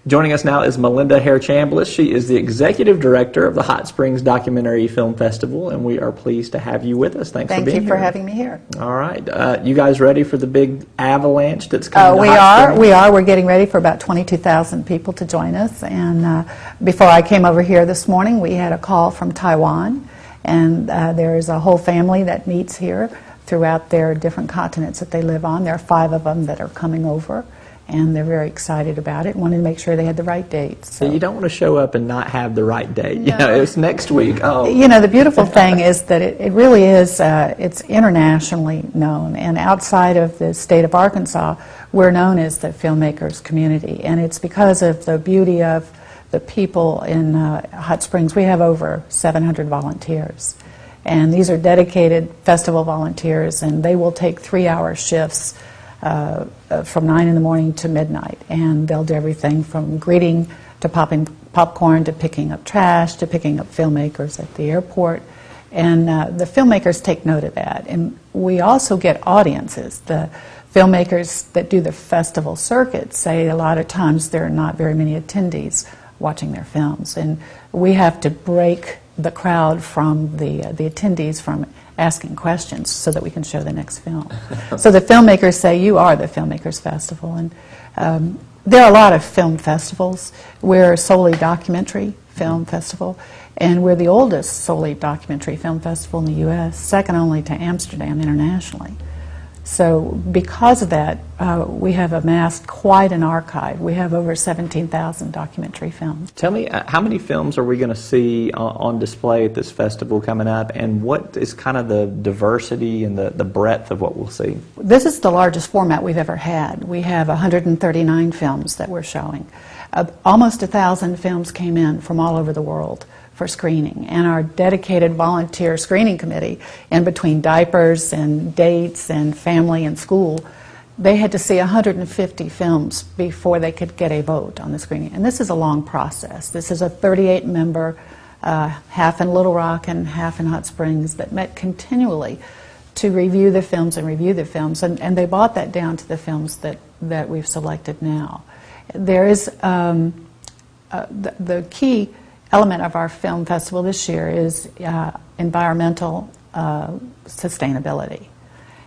Joining us now is Melinda Herr-Chambliss. She is the Executive Director of the Hot Springs Documentary Film Festival, and we are pleased to have you with us. Thanks for being here. Thank you for having me here. All right. You guys ready for the big avalanche that's coming to we Hot are. Springs? We are. We're getting ready for about 22,000 people to join us. And before I came over here this morning, we had a call from Taiwan, and there is a whole family that meets here throughout their different continents that they live on. There are 5 of them that are coming over, and they're very excited about it. Wanted to make sure they had the right dates. So. You don't want to show up and not have the right date. No. You know, it's next week. Oh. You know, the beautiful thing is that it really is, it's internationally known. And outside of the state of Arkansas, we're known as the filmmakers community. And it's because of the beauty of the people in Hot Springs. We have over 700 volunteers. And these are dedicated festival volunteers, and they will take 3-hour shifts from 9 in the morning to midnight, and they'll do everything from greeting to popping popcorn to picking up trash to picking up filmmakers at the airport, and the filmmakers take note of that. And we also get audiences. The filmmakers that do the festival circuit say a lot of times there are not very many attendees watching their films, and we have to break the crowd from the attendees from asking questions so that we can show the next film. So the filmmakers say, you are the Filmmakers Festival. And there are a lot of film festivals. We're a solely documentary film festival, and we're the oldest solely documentary film festival in the U.S., second only to Amsterdam internationally. So because of that, we have amassed quite an archive. We have over 17,000 documentary films. Tell me, how many films are we going to see on display at this festival coming up, and what is kind of the diversity and the breadth of what we'll see? This is the largest format we've ever had. We have 139 films that we're showing. Almost 1,000 films came in from all over the world for screening, and our dedicated volunteer screening committee, in between diapers and dates and family and school, they had to see 150 films before they could get a vote on the screening. And this is a long process. This is a 38-member, half in Little Rock and half in Hot Springs, that met continually to review the films and review the films, and they brought that down to the films that we've selected now. There is the key element of our film festival this year is environmental sustainability.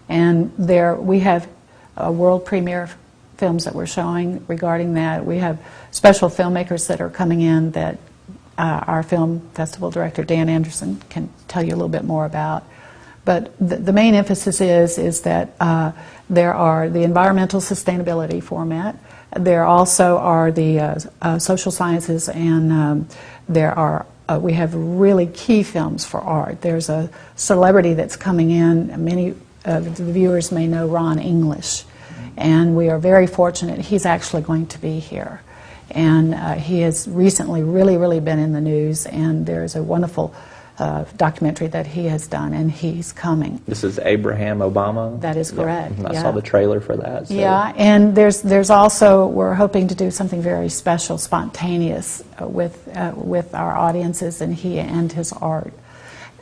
And there we have world premiere films that we're showing regarding that. We have special filmmakers that are coming in that our film festival director, Dan Anderson, can tell you a little bit more about. But the main emphasis is that there are the environmental sustainability format. There also are the social sciences, and there are we have really key films for art. There's a celebrity that's coming in. Many of the viewers may know Ron English, and we are very fortunate. He's actually going to be here, and he has recently really been in the news, and there's a wonderful documentary that he has done, and he's coming. This is Abraham Obama? That is correct. Yeah. I saw the trailer for that. So. Yeah, and there's also, we're hoping to do something very special, spontaneous with our audiences and he and his art.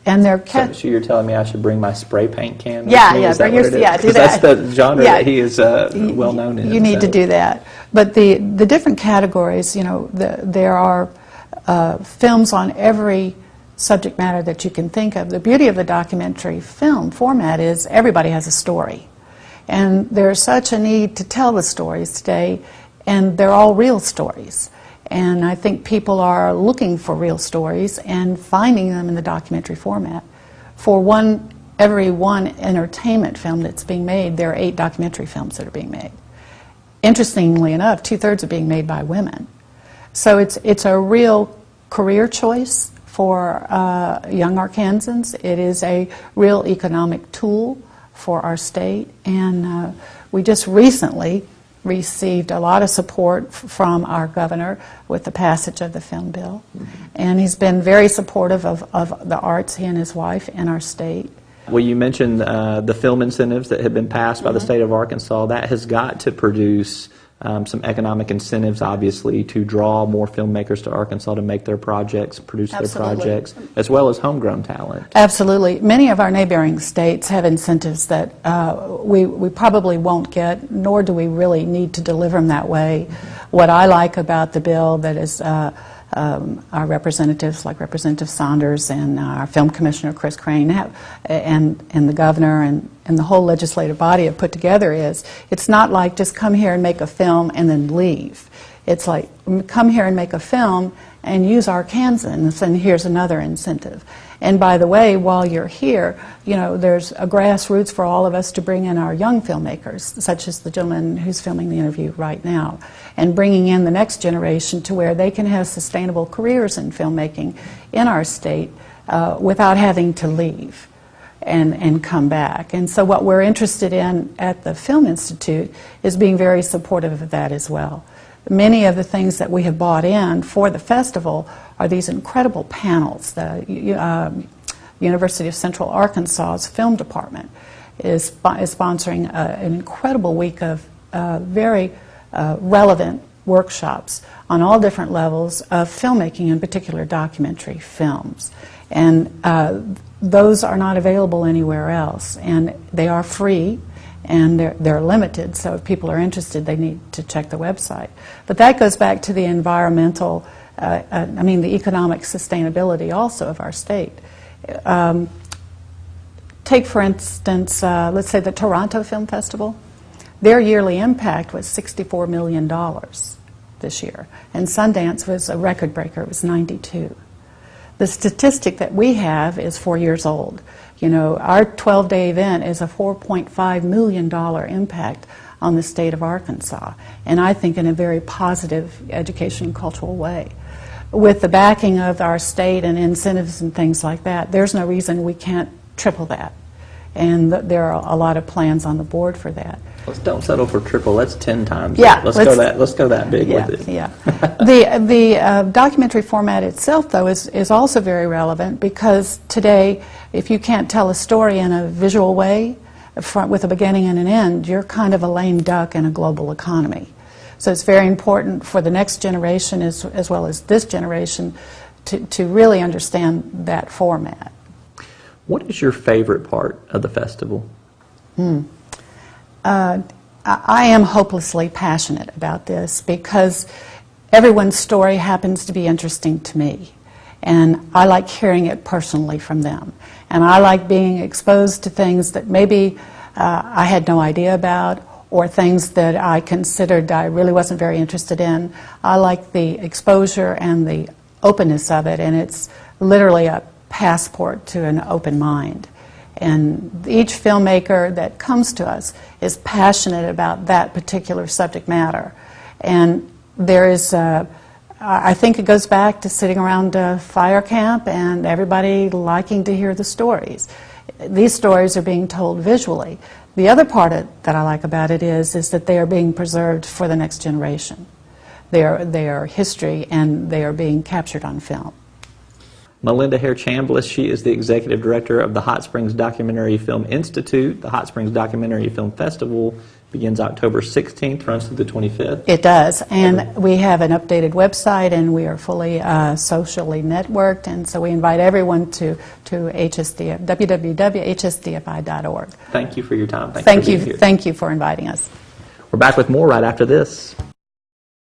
And they're so you're telling me I should bring my spray paint can with me? Yeah, bring your, do that. That's the genre that he is well known in. You need to do that. But the different categories, you know, there are films on every subject matter that you can think of. The beauty of the documentary film format is everybody has a story. And there's such a need to tell the stories today, and they're all real stories. And I think people are looking for real stories and finding them in the documentary format. For every one entertainment film that's being made, there are 8 documentary films that are being made. Interestingly enough, 2/3 are being made by women. So it's a real career choice for young Arkansans. It is a real economic tool for our state, and we just recently received a lot of support from our governor with the passage of the film bill, and he's been very supportive of the arts, he and his wife, in our state. Well, you mentioned the film incentives that have been passed by the state of Arkansas. That has got to produce some economic incentives, obviously, to draw more filmmakers to Arkansas to make their projects, produce their projects, as well as homegrown talent. Absolutely. Many of our neighboring states have incentives that we probably won't get, nor do we really need to deliver them that way. what I like about the bill that is our representatives, like Representative Saunders and our film commissioner, Chris Crane, and the governor and the whole legislative body have put together is, it's not like just come here and make a film and then leave. It's like, come here and make a film and use Arkansans, and here's another incentive. And by the way, while you're here, you know, there's a grassroots for all of us to bring in our young filmmakers, such as the gentleman who's filming the interview right now, and bringing in the next generation to where they can have sustainable careers in filmmaking in our state without having to leave and come back. And so what we're interested in at the Film Institute is being very supportive of that as well. Many of the things that we have bought in for the festival are these incredible panels. The University of Central Arkansas's film department is sponsoring an incredible week of very relevant workshops on all different levels of filmmaking, in particular documentary films. And those are not available anywhere else, and they are free. And they're limited, so if people are interested, they need to check the website. But that goes back to the environmental, the economic sustainability also of our state. Take, for instance, let's say the Toronto Film Festival. Their yearly impact was $64 million this year, and Sundance was a record breaker. It was 92. The statistic that we have is 4 years old. You know, our 12-day event is a $4.5 million impact on the state of Arkansas, and I think in a very positive education and cultural way. With the backing of our state and incentives and things like that, there's no reason we can't triple that. And there are a lot of plans on the board for that. Let's don't settle for triple. Let's 10 times. Yeah, let's go that big with it. Yeah. The documentary format itself, though, is also very relevant, because today, if you can't tell a story in a visual way, with a beginning and an end, you're kind of a lame duck in a global economy. So it's very important for the next generation, as well as this generation, to really understand that format. What is your favorite part of the festival? I am hopelessly passionate about this, because everyone's story happens to be interesting to me, and I like hearing it personally from them, and I like being exposed to things that maybe I had no idea about, or things that I considered I really wasn't very interested in. I like the exposure and the openness of it, and it's literally a passport to an open mind. And each filmmaker that comes to us is passionate about that particular subject matter. And there is, I think it goes back to sitting around a fire camp and everybody liking to hear the stories. These stories are being told visually. The other part that I like about it is that they are being preserved for the next generation. They are history, and they are being captured on film. Melinda Herr-Chambliss, she is the Executive Director of the Hot Springs Documentary Film Institute. The Hot Springs Documentary Film Festival begins October 16th, runs through the 25th. It does, and we have an updated website, and we are fully socially networked, and so we invite everyone to www.hsdfi.org. Thank you for your time. Thank you for inviting us. We're back with more right after this.